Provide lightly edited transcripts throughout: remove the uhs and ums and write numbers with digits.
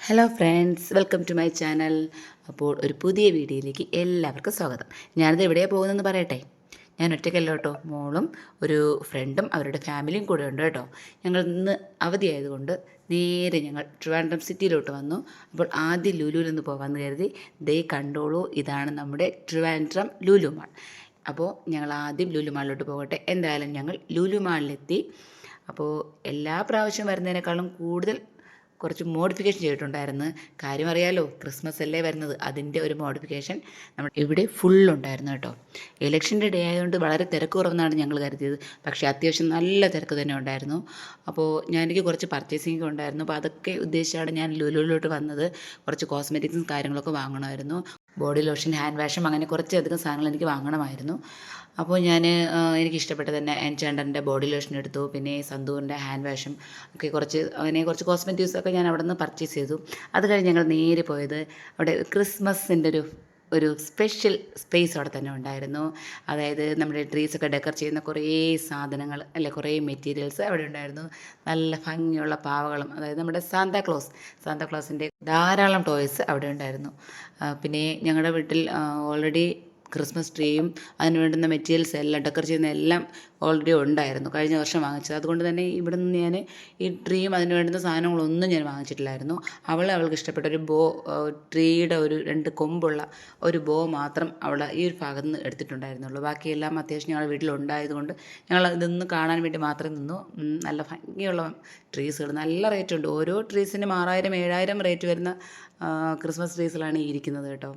Hello friends, welcome to my channel. അപ്പോൾ ഒരു പുതിയ വീഡിയോയിലേക്ക് എല്ലാവർക്കും സ്വാഗതം. ഞാനിത് എവിടെയാണ് പോകുന്നതെന്ന് പറയട്ടെ. ഞാൻ ഒറ്റയ്ക്കല്ല കേട്ടോ, മോളും ഒരു ഫ്രണ്ടും അവരുടെ ഫാമിലിയും കൂടെ ഉണ്ട് കേട്ടോ. ഞങ്ങൾ ഇന്ന് അവധിയായതുകൊണ്ട് നേരെ ഞങ്ങൾ ട്രിവാൻഡ്രം സിറ്റിയിലോട്ട് വന്നു. അപ്പോൾ ആദ്യം ലുലുവിലൊന്ന് പോകാമെന്ന് കരുതി. ദേ കണ്ടോളൂ, ഇതാണ് നമ്മുടെ ട്രിവാൻഡ്രം ലുലു മാൾ. അപ്പോൾ ഞങ്ങൾ ആദ്യം ലുലു മാളിലോട്ട് പോകട്ടെ. എന്തായാലും ഞങ്ങൾ ലുലു മാളിലെത്തി. അപ്പോൾ എല്ലാ പ്രാവശ്യം വരുന്നതിനേക്കാളും കൂടുതൽ കുറച്ച് മോഡിഫിക്കേഷൻ ചെയ്തിട്ടുണ്ടായിരുന്നു. കാര്യം അറിയാലോ, ക്രിസ്മസ് അല്ലേ വരുന്നത്, അതിൻ്റെ ഒരു മോഡിഫിക്കേഷൻ നമ്മൾ ഇവിടെ ഫുള്ളുണ്ടായിരുന്നു കേട്ടോ. ഇലക്ഷൻ്റെ ഡേ ആയതുകൊണ്ട് വളരെ തിരക്ക് കുറവെന്നാണ് ഞങ്ങൾ കരുതിയത്. പക്ഷേ അത്യാവശ്യം നല്ല തിരക്ക് തന്നെ ഉണ്ടായിരുന്നു. അപ്പോൾ എനിക്ക് കുറച്ച് പർച്ചേസിംഗ് ഉണ്ടായിരുന്നു. അപ്പോൾ അതൊക്കെ ഉദ്ദേശിച്ചാണ് ഞാൻ ലുലുവിലോട്ട് വന്നത്. കുറച്ച് കോസ്മെറ്റിക്സും കാര്യങ്ങളൊക്കെ വാങ്ങണമായിരുന്നു. ബോഡി ലോഷൻ, ഹാൻഡ് വാഷും അങ്ങനെ കുറച്ചധികം സാധനങ്ങൾ എനിക്ക് വാങ്ങണമായിരുന്നു. അപ്പോൾ എനിക്ക് ഇഷ്ടപ്പെട്ട തന്നെ എൻചാണ്ടറിൻ്റെ ബോഡി ലോഷൻ എടുത്തു. പിന്നെ സന്തൂറിൻ്റെ ഹാൻഡ് വാഷും ഒക്കെ കുറച്ച് കോസ്മെറ്റിക്സൊക്കെ ഞാൻ അവിടെ നിന്ന് പർച്ചേസ് ചെയ്തു. അത് കഴിഞ്ഞ് ഞങ്ങൾ നേരെ പോയത് അവിടെ ക്രിസ്മസിൻ്റെ ഒരു സ്പെഷ്യൽ സ്പേസ് അവിടെ തന്നെ ഉണ്ടായിരുന്നു. അതായത് നമ്മുടെ ട്രീസൊക്കെ ഡെക്കർ ചെയ്യുന്ന കുറേ സാധനങ്ങൾ അല്ലെ, കുറേ മെറ്റീരിയൽസ് അവിടെ ഉണ്ടായിരുന്നു. നല്ല ഭംഗിയുള്ള പാവകളും, അതായത് നമ്മുടെ സാന്താക്ലോസിൻ്റെ ധാരാളം ടോയ്സ് അവിടെ ഉണ്ടായിരുന്നു. പിന്നെ ഞങ്ങളുടെ വീട്ടിൽ ഓൾറെഡി ക്രിസ്മസ് ട്രീയും അതിന് വേണ്ടുന്ന മെറ്റീരിയൽസ് എല്ലാം ഡെക്കർ ചെയ്യുന്ന എല്ലാം ഓൾറെഡി ഉണ്ടായിരുന്നു, കഴിഞ്ഞ വർഷം വാങ്ങിച്ചത്. അതുകൊണ്ട് തന്നെ ഇവിടെ നിന്ന് ഞാൻ ഈ ട്രീയും അതിന് വേണ്ടുന്ന സാധനങ്ങളൊന്നും ഞാൻ വാങ്ങിച്ചിട്ടില്ലായിരുന്നു. അവൾക്ക് ഇഷ്ടപ്പെട്ട ഒരു ട്രീയുടെ ഒരു 2 കൊമ്പുള്ള ഒരു മാത്രം അവൾ ഈ ഒരു ഭാഗത്ത് നിന്ന് എടുത്തിട്ടുണ്ടായിരുന്നുള്ളൂ. ബാക്കിയെല്ലാം അത്യാവശ്യം ഞങ്ങളുടെ വീട്ടിലുണ്ടായതുകൊണ്ട് ഞങ്ങൾ ഇതൊന്ന് കാണാൻ വേണ്ടി മാത്രം നിന്നു. നല്ല ഭംഗിയുള്ള ട്രീസുകൾ, നല്ല റേറ്റ് ഉണ്ട്. ഓരോ ട്രീസിനും 6000 7000 റേറ്റ് വരുന്ന ക്രിസ്മസ് ട്രീസിലാണ് ഈ ഇരിക്കുന്നത് കേട്ടോ.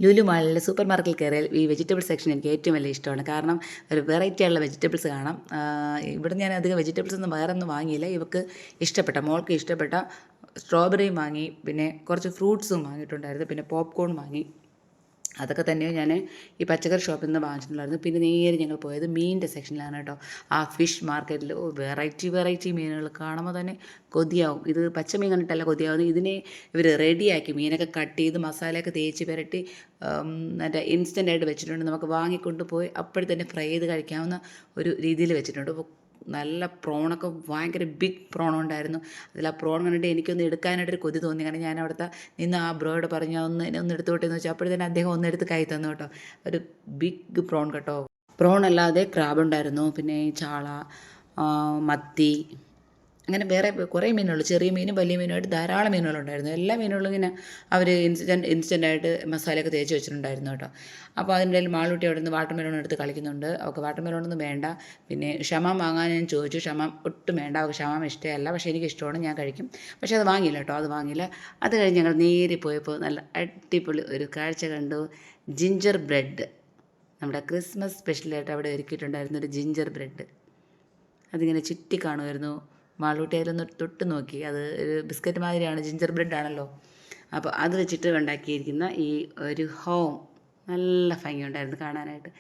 ലുലു മാളിലെ സൂപ്പർ മാർക്കറ്റിൽ കയറിയാൽ ഈ വെജിറ്റബിൾ സെക്ഷൻ എനിക്ക് ഏറ്റവും വലിയ ഇഷ്ടമാണ്. കാരണം ഒരു വെറൈറ്റി ആയുള്ള വെജിറ്റബിൾസ് കാണാം. ഇവിടെ ഞാൻ അധികം വെജിറ്റബിൾസ് ഒന്നും വേറെ ഒന്നും വാങ്ങിയില്ല. മോൾക്ക് ഇഷ്ടപ്പെട്ട സ്ട്രോബെറിയും വാങ്ങി, പിന്നെ കുറച്ച് ഫ്രൂട്ട്സും വാങ്ങിയിട്ടുണ്ടായിരുന്നു, പിന്നെ പോപ്കോൺ വാങ്ങി. അതൊക്കെ തന്നെയോ ഞാൻ ഈ പച്ചക്കറി ഷോപ്പിൽ നിന്ന് വാങ്ങിച്ചിട്ടുണ്ടായിരുന്നു. പിന്നെ നേരെ ഞങ്ങൾ പോയത് മീനിൻ്റെ സെക്ഷനിലാണ് കേട്ടോ. ആ ഫിഷ് മാർക്കറ്റിൽ വെറൈറ്റി മീനുകൾ കാണുമ്പോൾ തന്നെ കൊതിയാവും. ഇത് പച്ചമീൻ കണ്ടിട്ടല്ല കൊതിയാവുന്നത്, ഇതിനെ ഇവർ റെഡിയാക്കി മീനൊക്കെ കട്ട് ചെയ്ത് മസാലയൊക്കെ തേച്ച് പുരട്ടി മറ്റേ ഇൻസ്റ്റൻ്റായിട്ട് വെച്ചിട്ടുണ്ട്. നമുക്ക് വാങ്ങിക്കൊണ്ട് പോയി അപ്പോഴത്തന്നെ ഫ്രൈ ചെയ്ത് കഴിക്കാവുന്ന ഒരു രീതിയിൽ വെച്ചിട്ടുണ്ട്. അപ്പോൾ നല്ല പ്രോണൊക്കെ ഭയങ്കര ബിഗ് പ്രോൺ ഉണ്ടായിരുന്നു. അതിൽ ആ പ്രോൺ കണ്ടിട്ട് എനിക്കൊന്ന് എടുക്കാനായിട്ടൊരു കൊതി തോന്നി. കാരണം ഞാൻ അവിടുത്തെ നിന്ന് ആ ബ്രോയോട് പറഞ്ഞു ഒന്ന് എടുത്തോട്ടെ എന്ന് വെച്ചാൽ അപ്പോഴത്തേനും അദ്ദേഹം ഒന്നെടുത്ത് കൈ തന്നു കേട്ടോ. ഒരു ബിഗ് പ്രോൺ കേട്ടോ. പ്രോൺ അല്ലാതെ ക്രാബ് ഉണ്ടായിരുന്നു, പിന്നെ ചാള, മത്തി, അങ്ങനെ വേറെ കുറേ മീനുകൾ, ചെറിയ മീനും വലിയ മീനുമായിട്ട് ധാരാളം മീനുകളുണ്ടായിരുന്നു. എല്ലാ മീനുകളും ഇങ്ങനെ അവർ ഇൻസ്റ്റൻ്റായിട്ട് മസാലയൊക്കെ തേച്ച് വെച്ചിട്ടുണ്ടായിരുന്നു കേട്ടോ. അപ്പോൾ അതിൻ്റെ ഇടയിൽ മാളൂട്ടി അവിടെ നിന്ന് വാട്ടർ മെലോൺ എടുത്ത് കളിക്കുന്നുണ്ട്. അവൾക്ക് വാട്ടർ മെലോണൊന്നും വേണ്ട. പിന്നെ ഷമാം വാങ്ങാൻ ഞാൻ ചോദിച്ചു, ഷമാം ഒട്ടും വേണ്ട, അവൾക്ക് ഷമാം ഇഷ്ടമല്ല. പക്ഷേ എനിക്ക് ഇഷ്ടമാണ്, ഞാൻ കഴിക്കും. പക്ഷേ അത് വാങ്ങിയില്ല കേട്ടോ, അത് വാങ്ങിയില്ല. അത് കഴിഞ്ഞ് ഞങ്ങൾ നേരെ പോയപ്പോൾ നല്ല അടിപൊളി ഒരു കാഴ്ച കണ്ടു. ജിഞ്ചർ ബ്രെഡ്, നമ്മുടെ ക്രിസ്മസ് സ്പെഷ്യലായിട്ട് അവിടെ ഒരുക്കിയിട്ടുണ്ടായിരുന്നു ഒരു ജിഞ്ചർ ബ്രെഡ്. അതിങ്ങനെ ചുറ്റി കാണുമായിരുന്നു. മാളൂട്ടി അതിലൊന്ന് തൊട്ട് നോക്കി. അത് ഒരു ബിസ്ക്കറ്റ് മാതിരിയാണ്, ജിഞ്ചർ ബ്രെഡ് ആണല്ലോ. അപ്പോൾ അത് വെച്ചിട്ട് ഉണ്ടാക്കിയിരിക്കുന്ന ഈ ഒരു ഹോം നല്ല ഭംഗിയുണ്ടായിരുന്നു കാണാനായിട്ട്.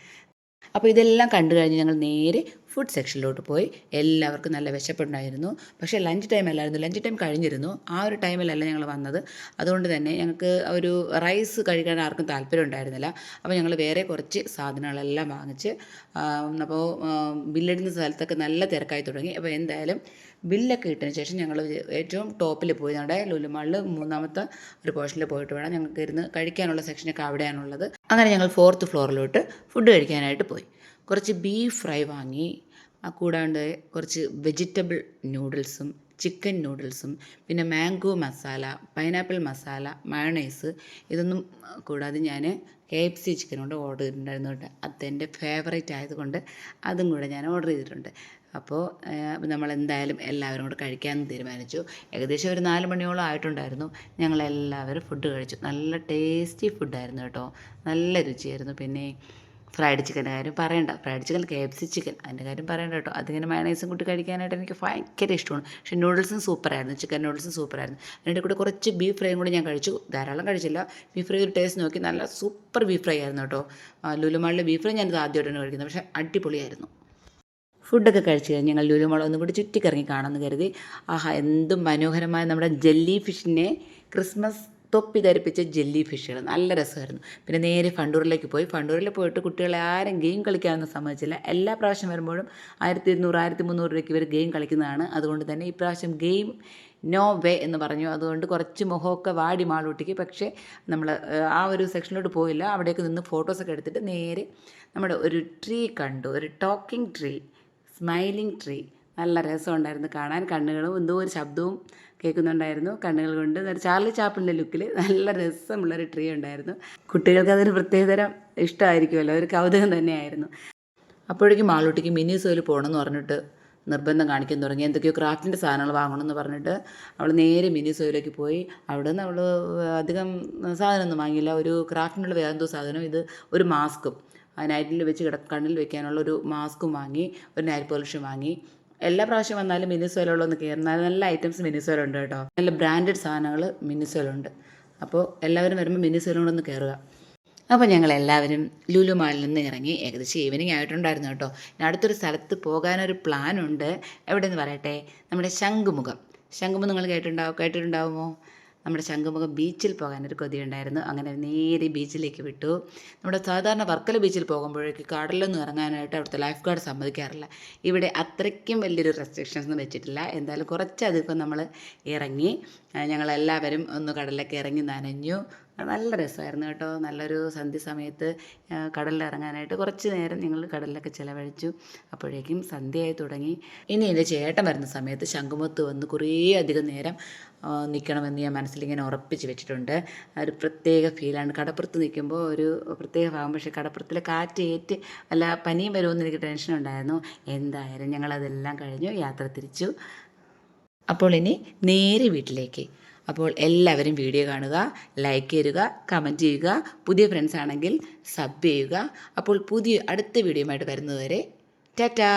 അപ്പോൾ ഇതെല്ലാം കണ്ടു കഴിഞ്ഞ് ഞങ്ങൾ നേരെ ഫുഡ് സെക്ഷനിലോട്ട് പോയി. എല്ലാവർക്കും നല്ല വിശപ്പുണ്ടായിരുന്നു. പക്ഷേ ലഞ്ച് ടൈം അല്ലായിരുന്നു, ലഞ്ച് ടൈം കഴിഞ്ഞിരുന്നു. ആ ഒരു ടൈമിലല്ല ഞങ്ങൾ വന്നത്. അതുകൊണ്ട് തന്നെ ഞങ്ങൾക്ക് ഒരു റൈസ് കഴിക്കാൻ ആർക്കും താല്പര്യം ഉണ്ടായിരുന്നില്ല. അപ്പോൾ ഞങ്ങൾ വേറെ കുറച്ച് സാധനങ്ങളെല്ലാം വാങ്ങിച്ച്, അപ്പോൾ ബില്ലിടുന്ന സ്ഥലത്തൊക്കെ നല്ല തിരക്കായി തുടങ്ങി. അപ്പോൾ എന്തായാലും ബില്ലൊക്കെ ഇട്ടതിന് ശേഷം ഞങ്ങൾ ഏറ്റവും ടോപ്പിൽ പോയി. നമ്മുടെ ലുലുമാളിൽ 3ാമത്തെ ഒരു പോർഷനിൽ പോയിട്ട് വേണം ഞങ്ങൾക്ക് ഇരുന്ന് കഴിക്കാനുള്ള സെക്ഷനൊക്കെ അവിടെയാണുള്ളത്. അങ്ങനെ ഞങ്ങൾ 4th ഫ്ലോറിലോട്ട് ഫുഡ് കഴിക്കാനായിട്ട് പോയി. കുറച്ച് ബീഫ് ഫ്രൈ വാങ്ങി, കൂടാണ്ട് കുറച്ച് വെജിറ്റബിൾ നൂഡിൽസും ചിക്കൻ നൂഡിൽസും, പിന്നെ mango masala, pineapple masala, mayonnaise, ഇതൊന്നും കൂടാതെ ഞാൻ KFC ചിക്കൻ കൊണ്ട് ഓർഡർ ചെയ്തിട്ടുണ്ടായിരുന്നു കേട്ടോ. അതെൻ്റെ ഫേവറേറ്റ് ആയതുകൊണ്ട് അതും കൂടെ ഞാൻ ഓർഡർ ചെയ്തിട്ടുണ്ട്. അപ്പോൾ നമ്മളെന്തായാലും എല്ലാവരും കൂടെ കഴിക്കാമെന്ന് തീരുമാനിച്ചു. ഏകദേശം ഒരു 4 മണിയോളം ആയിട്ടുണ്ടായിരുന്നു. ഞങ്ങളെല്ലാവരും ഫുഡ് കഴിച്ചു. നല്ല ടേസ്റ്റി ഫുഡായിരുന്നു കേട്ടോ, നല്ല രുചിയായിരുന്നു. പിന്നെ ഫ്രൈഡ് ചിക്കൻ്റെ കാര്യം പറയണ്ട, ഫ്രൈഡ് ചിക്കൻ KFC ചിക്കൻ, അതിൻ്റെ കാര്യം പറയണ്ട കേട്ടോ. അതിങ്ങനെ മയണൈസും കൂട്ടി കഴിക്കാനായിട്ട് എനിക്ക് ഭയങ്കര ഇഷ്ടമാണ്. പക്ഷേ നൂഡിൽസും സൂപ്പറായിരുന്നു, ചിക്കൻ നൂഡിൽസും സൂപ്പറായിരുന്നു. അതിൻ്റെ കൂടെ കുറച്ച് ബീഫ് ഫ്രൈയും കൂടി ഞാൻ കഴിച്ചു. ധാരാളം കഴിച്ചില്ല. ബീഫ് ഫ്രൈ ഒരു ടേസ്റ്റ് നോക്കി, നല്ല സൂപ്പർ ബീഫ് ഫ്രൈ ആയിരുന്നു കേട്ടോ. ലുലുമാളിലെ ബീഫ് ഫ്രൈ ഞാനിത് ആദ്യമായിട്ടാണ് കഴിക്കുന്നത്, പക്ഷേ അടിപൊളിയായിരുന്നു. ഫുഡൊക്കെ കഴിച്ച് കഴിഞ്ഞ് ഞങ്ങൾ ലുലുമാൾ ഒന്നും കൂടി ചുറ്റിക്കറങ്ങി കാണാമെന്ന് കരുതി. ആഹാ, എന്തും മനോഹരമായ നമ്മുടെ ജെല്ലി ഫിഷിനെ ക്രിസ്മസ് തൊപ്പി ധരിപ്പിച്ച ജെല്ലി ഫിഷുകൾ, നല്ല രസമായിരുന്നു. പിന്നെ നേരെ ഫണ്ടൂറിലേക്ക് പോയി. ഫണ്ടൂറിൽ പോയിട്ട് കുട്ടികളെ ആരും ഗെയിം കളിക്കാനൊന്നും സമ്മതിച്ചില്ല. എല്ലാ പ്രാവശ്യം വരുമ്പോഴും 1200 1300 രൂപയ്ക്ക് ഇവർ ഗെയിം കളിക്കുന്നതാണ്. അതുകൊണ്ട് തന്നെ ഇപ്രാവശ്യം ഗെയിം നോ വേ എന്ന് പറഞ്ഞു. അതുകൊണ്ട് കുറച്ച് മുഖമൊക്കെ വാടി മാളൂട്ടിക്ക്. പക്ഷേ നമ്മൾ ആ ഒരു സെക്ഷനിലോട്ട് പോയില്ല. അവിടേക്ക് നിന്ന് ഫോട്ടോസൊക്കെ എടുത്തിട്ട് നേരെ നമ്മുടെ ഒരു ട്രീ കണ്ടു, ഒരു ടോക്കിംഗ് ട്രീ, സ്മൈലിംഗ് ട്രീ. നല്ല രസമുണ്ടായിരുന്നു കാണാൻ. കണ്ണുകളും എന്തോ ഒരു ശബ്ദവും കേൾക്കുന്നുണ്ടായിരുന്നു കണ്ണുകൾ കൊണ്ട്. ഒരു ചാർലി ചാപ്പിളിൻ്റെ ലുക്കിൽ നല്ല രസമുള്ളൊരു ട്രീ ഉണ്ടായിരുന്നു. കുട്ടികൾക്ക് അതൊരു പ്രത്യേകതരം ഇഷ്ടമായിരിക്കുമല്ലോ, ഒരു കൗതുകം തന്നെയായിരുന്നു. അപ്പോഴേക്കും മാളൂട്ടിക്ക് മിനി സോയിൽ പോകണമെന്ന് പറഞ്ഞിട്ട് നിർബന്ധം കാണിക്കാൻ തുടങ്ങി. എന്തൊക്കെയോ ക്രാഫ്റ്റിൻ്റെ സാധനങ്ങൾ വാങ്ങണമെന്ന് പറഞ്ഞിട്ട് അവൾ നേരെ മിനി സോയിലേക്ക് പോയി. അവിടെ നിന്ന് അവൾ അധികം സാധനമൊന്നും വാങ്ങിയില്ല. ഒരു ക്രാഫ്റ്റിനുള്ള വേറെന്തോ സാധനം, ഇത് ഒരു മാസ്കും, നൈറ്റിൽ വെച്ച് കണ്ണിൽ വെക്കാനുള്ള ഒരു മാസ്കും വാങ്ങി, ഒരു നൈൽ പോളിഷും വാങ്ങി. എല്ലാ പ്രാവശ്യം വന്നാലും മിനിസോയിലുള്ളൊന്ന് കയറുന്ന നല്ല ഐറ്റംസ് മിനിസോയിലുണ്ട് കേട്ടോ. നല്ല ബ്രാൻഡഡ് സാധനങ്ങൾ മിനിസോയിലുണ്ട്. അപ്പോൾ എല്ലാവരും വരുമ്പോൾ മിനിസോയിലൂടെ കയറുക. അപ്പോൾ ഞങ്ങളെല്ലാവരും ലുലു മാളിൽ നിന്ന് ഇറങ്ങി. ഏകദേശം ഈവനിങ് ആയിട്ടുണ്ടായിരുന്നു കേട്ടോ. ഇനി അടുത്തൊരു സ്ഥലത്ത് പോകാനൊരു പ്ലാനുണ്ട്. എവിടെയെന്ന് പറയട്ടെ, നമ്മുടെ ശംഖുമുഖം. ശംഖുമുഖം നിങ്ങൾ കേട്ടിട്ടുണ്ടാവുമോ? നമ്മുടെ ശംഖുമുഖം ബീച്ചിൽ പോകാനൊരു കൊതിയുണ്ടായിരുന്നു. അങ്ങനെ നേരെ ബീച്ചിലേക്ക് വിട്ടു. നമ്മുടെ സാധാരണ വർക്കല ബീച്ചിൽ പോകുമ്പോഴേക്ക് കടലിലൊന്നും ഇറങ്ങാനായിട്ട് അവിടുത്തെ ലൈഫ് ഗാർഡ് സമ്മതിക്കാറില്ല. ഇവിടെ അത്രയ്ക്കും വലിയൊരു റെസ്ട്രിക്ഷൻസ് ഒന്നും വെച്ചിട്ടില്ല. എന്തായാലും കുറച്ചധികം നമ്മൾ ഇറങ്ങി. ഞങ്ങളെല്ലാവരും ഒന്ന് കടലിലേക്ക് ഇറങ്ങി നനഞ്ഞു. നല്ല രസമായിരുന്നു കേട്ടോ. നല്ലൊരു സന്ധ്യ സമയത്ത് കടലിൽ ഇറങ്ങാനായിട്ട് കുറച്ച് നേരം ഞങ്ങൾ കടലിലൊക്കെ ചിലവഴിച്ചു. അപ്പോഴേക്കും സന്ധ്യയായി തുടങ്ങി. ഇനി എൻ്റെ ചേട്ടൻ വരുന്ന സമയത്ത് ശംഖുമുഖത്ത് വന്ന് കുറേ അധികം നേരം നിൽക്കണമെന്ന് ഞാൻ മനസ്സിലിങ്ങനെ ഉറപ്പിച്ച് വെച്ചിട്ടുണ്ട്. ഒരു പ്രത്യേക ഫീലാണ്. കടപ്പുറത്ത് നിൽക്കുമ്പോൾ ഒരു പ്രത്യേക ഭാഗം. പക്ഷേ കടപ്പുറത്തിൽ കാറ്റ് ഏറ്റ് വല്ല പനിയും വരുമെന്ന് എനിക്ക് ടെൻഷൻ ഉണ്ടായിരുന്നു. എന്തായാലും ഞങ്ങളതെല്ലാം കഴിഞ്ഞു യാത്ര തിരിച്ചു. അപ്പോൾ ഇനി നേരെ വീട്ടിലേക്ക്. അപ്പോൾ എല്ലാവരും വീഡിയോ കാണുക, ലൈക്ക് ചെയ്യുക, കമൻറ്റ് ചെയ്യുക. പുതിയ ഫ്രണ്ട്സ് ആണെങ്കിൽ സബ് ചെയ്യുക. അപ്പോൾ അടുത്ത വീഡിയോയുമായിട്ട് വരുന്നതുവരെ ടാറ്റാ.